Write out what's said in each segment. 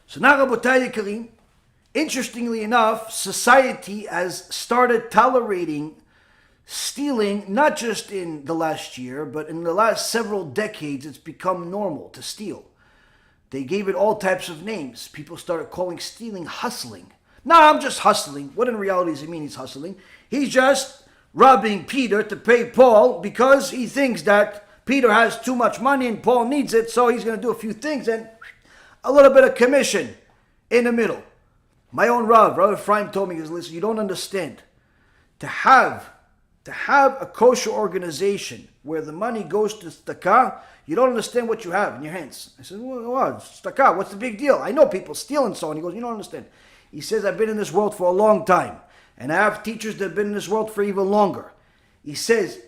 So now, Rabotai Yekarim, interestingly enough, society has started tolerating stealing, not just in the last year, but in the last several decades, it's become normal to steal. They gave it all types of names. People started calling stealing hustling. No, I'm just hustling. What in reality does it mean he's hustling? He's just robbing Peter to pay Paul because he thinks that Peter has too much money and Paul needs it, so he's going to do a few things and a little bit of commission in the middle. My own Rabbi Ephraim told me, he goes, listen, you don't understand. To have a kosher organization where the money goes to tzedakah, you don't understand what you have in your hands. I said, well, tzedakah, what's the big deal? I know people steal and so on. He goes, you don't understand. He says, I've been in this world for a long time, and I have teachers that have been in this world for even longer. He says,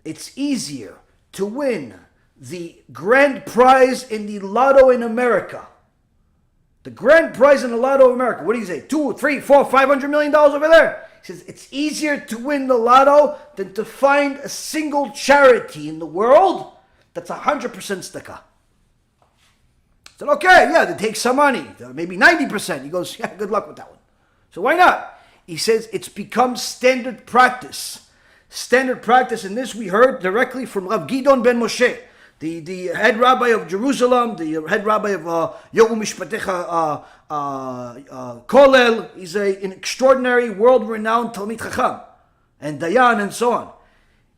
it's easier to win the grand prize in the lotto in America. The grand prize in the lotto in America. What do you say? $200, $300, $400, $500 million over there? He says, it's easier to win the lotto than to find a single charity in the world that's 100% tzedakah. I said, okay, yeah, they take some money, maybe 90%. He goes, yeah, good luck with that one. So why not? He says, it's become standard practice. Standard practice, and this we heard directly from Rav Gidon ben Moshe, the head rabbi of Jerusalem, the head rabbi of Yoru Mishpatecha Kolel. He's an extraordinary, world-renowned Talmid Chacham, and Dayan, and so on.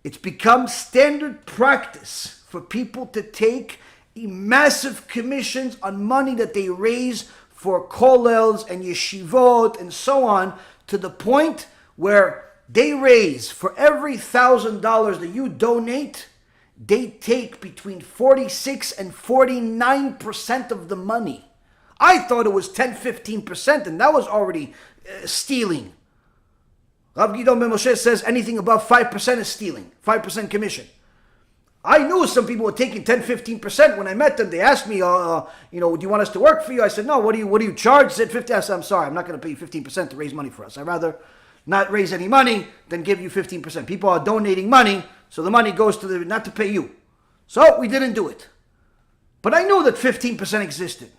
It's become standard practice for people to take massive commissions on money that they raise for kollels and yeshivot and so on, to the point where they raise, for every $1,000 that you donate, they take between 46 and 49% of the money. I thought it was 10-15%, and that was already stealing. Rav Gidon ben Moshe says anything above 5% is stealing, 5% commission. I knew some people were taking 10-15%. When I met them, they asked me, do you want us to work for you? I said, no, what do you charge? They said 50. I said, I'm sorry, I'm not going to pay you 15% to raise money for us. I'd rather not raise any money than give you 15%. People are donating money, so the money goes to not to pay you. So we didn't do it. But I knew that 15% existed.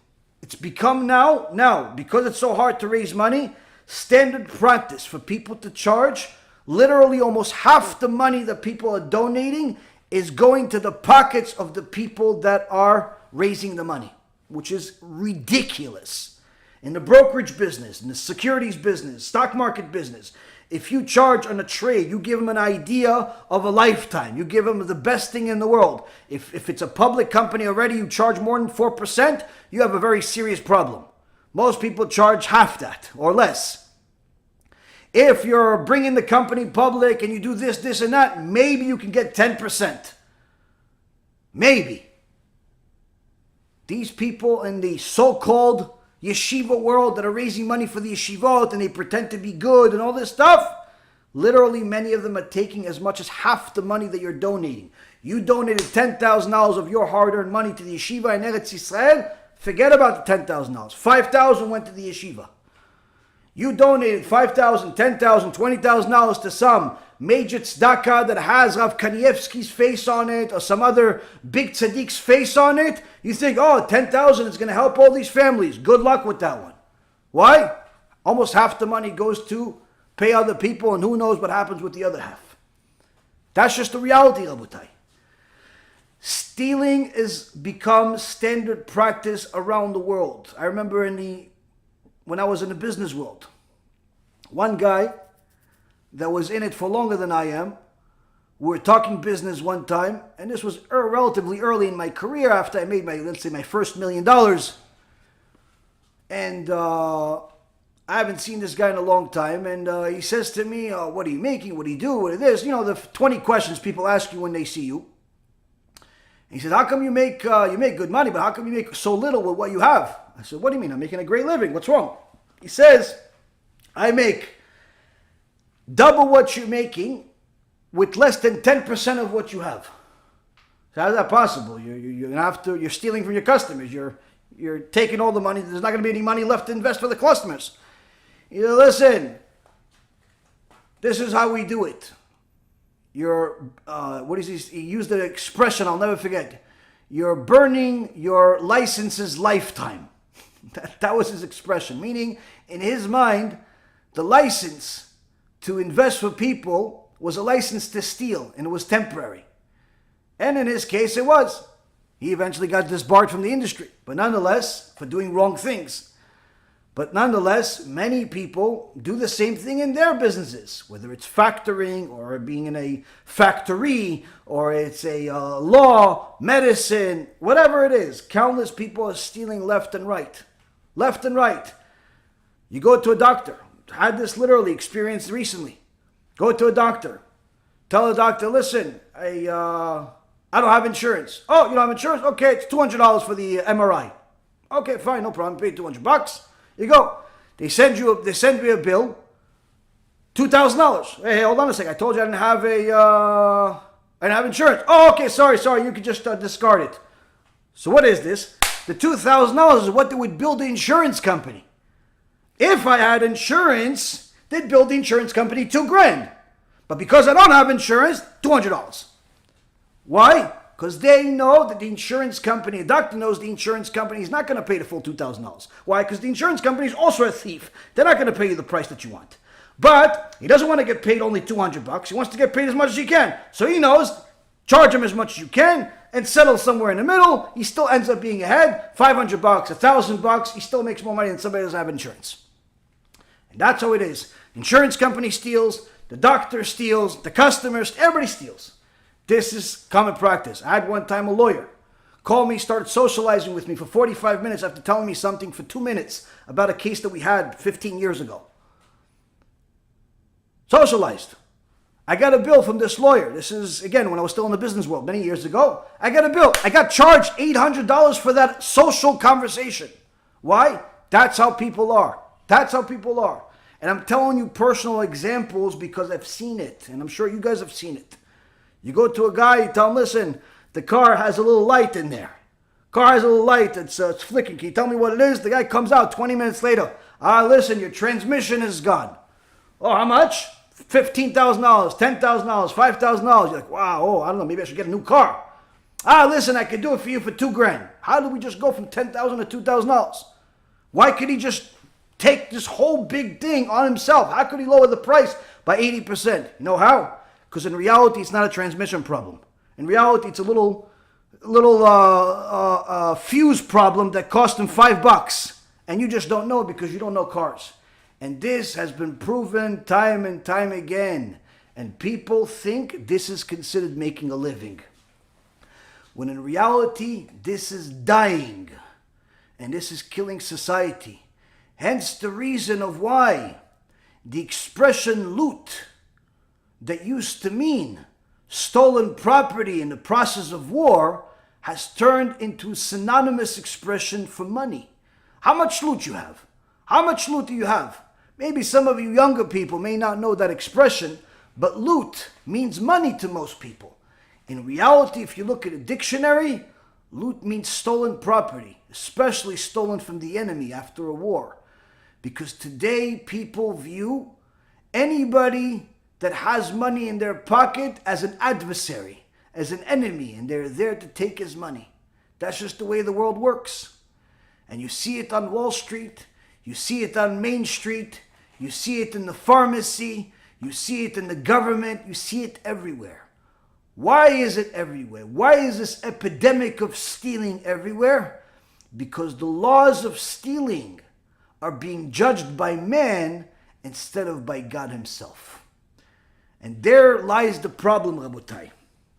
It's become now, because it's so hard to raise money, standard practice for people to charge literally almost half the money that people are donating is going to the pockets of the people that are raising the money, which is ridiculous. In the brokerage business, in the securities business, stock market business, if you charge on a trade, you give them an idea of a lifetime. You give them the best thing in the world. If it's a public company already, you charge more than 4%, you have a very serious problem. Most people charge half that or less. If you're bringing the company public and you do this, and that, maybe you can get 10%. Maybe. These people in the so-called yeshiva world that are raising money for the yeshivot and they pretend to be good and all this stuff, literally many of them are taking as much as half the money that you're donating. You donated $10,000 of your hard-earned money to the yeshiva in Eretz Yisrael, forget about the $10,000. $5,000 went to the yeshiva. You donated $5,000, $10,000, $20,000 to some major tzedakah that has Rav Kanievsky's face on it or some other big tzaddik's face on it. You think, $10,000 is going to help all these families. Good luck with that one. Why? Almost half the money goes to pay other people, and who knows what happens with the other half. That's just the reality, Rabotai. Stealing has become standard practice around the world. I remember when I was in the business world, one guy that was in it for longer than I am, we were talking business one time, and this was relatively early in my career after I made my first $1 million. And I haven't seen this guy in a long time, and he says to me, what are you making? What do you do? What it is? The 20 questions people ask you when they see you. And he says, how come you make good money, but how come you make so little with what you have? I said, what do you mean? I'm making a great living. What's wrong? He says, I make double what you're making with less than 10% of what you have. So how is that possible? You're stealing from your customers. You're taking all the money. There's not going to be any money left to invest for the customers. He said, listen, this is how we do it. He used the expression I'll never forget. You're burning your license's lifetime. That was his expression. Meaning, in his mind, the license to invest for people was a license to steal, and it was temporary. And in his case, it was. He eventually got disbarred from the industry, but nonetheless, for doing wrong things. But nonetheless, many people do the same thing in their businesses, whether it's factoring or being in a factory or it's a law, medicine, whatever it is. Countless people are stealing left and right. Left and right. You go to a doctor. I had this literally experienced recently. Go to a doctor. Tell the doctor, listen, I don't have insurance. Oh, you don't have insurance? Okay, it's $200 for the MRI. Okay, fine, no problem. Pay $200. You go. They send me a bill, $2,000. Hey, hold on a second. I told you I didn't have insurance. Oh, okay, sorry. You could just discard it. So what is this? The $2,000 is what they would bill the insurance company. If I had insurance, they'd bill the insurance company $2,000. But because I don't have insurance, $200. Why? Because they know that the insurance company, the doctor knows the insurance company is not going to pay the full $2,000. Why? Because the insurance company is also a thief. They're not going to pay you the price that you want. But he doesn't want to get paid only $200. He wants to get paid as much as he can. So he knows, charge him as much as you can and settle somewhere in the middle. He still ends up being ahead. $500, $1,000. He still makes more money than somebody who doesn't have insurance. And that's how it is. Insurance company steals, the doctor steals, the customers, everybody steals. This is common practice. I had one time a lawyer call me, started socializing with me for 45 minutes after telling me something for 2 minutes about a case that we had 15 years ago. Socialized. I got a bill from this lawyer. This is, again, when I was still in the business world many years ago. I got a bill. I got charged $800 for that social conversation. Why? That's how people are. That's how people are. And I'm telling you personal examples because I've seen it. And I'm sure you guys have seen it. You go to a guy, you tell him, listen, the car has a little light in there. Car has a little light, it's flickering. Can you tell me what it is? The guy comes out 20 minutes later. Listen, your transmission is gone. Oh, how much? $15,000, $10,000, $5,000. You're like, wow, I don't know, maybe I should get a new car. Listen, I could do it for you for $2,000. How did we just go from $10,000 to $2,000? Why could he just take this whole big thing on himself? How could he lower the price by 80%? You know how? Because in reality, it's not a transmission problem. In reality, it's a little fuse problem that cost him $5. And you just don't know because you don't know cars. And this has been proven time and time again. And people think this is considered making a living. When in reality, this is dying. And this is killing society. Hence the reason of why the expression loot that used to mean stolen property in the process of war has turned into a synonymous expression for money. How much loot you have? How much loot do you have? Maybe some of you younger people may not know that expression, but loot means money to most people. In reality, if you look at a dictionary, loot means stolen property, especially stolen from the enemy after a war. Because today people view anybody that has money in their pocket as an adversary, as an enemy, and they're there to take his money. That's just the way the world works. And you see it on Wall Street, you see it on Main Street, you see it in the pharmacy, you see it in the government, you see it everywhere. Why is it everywhere? Why is this epidemic of stealing everywhere? Because the laws of stealing are being judged by man instead of by God himself. And there lies the problem, Rabotai.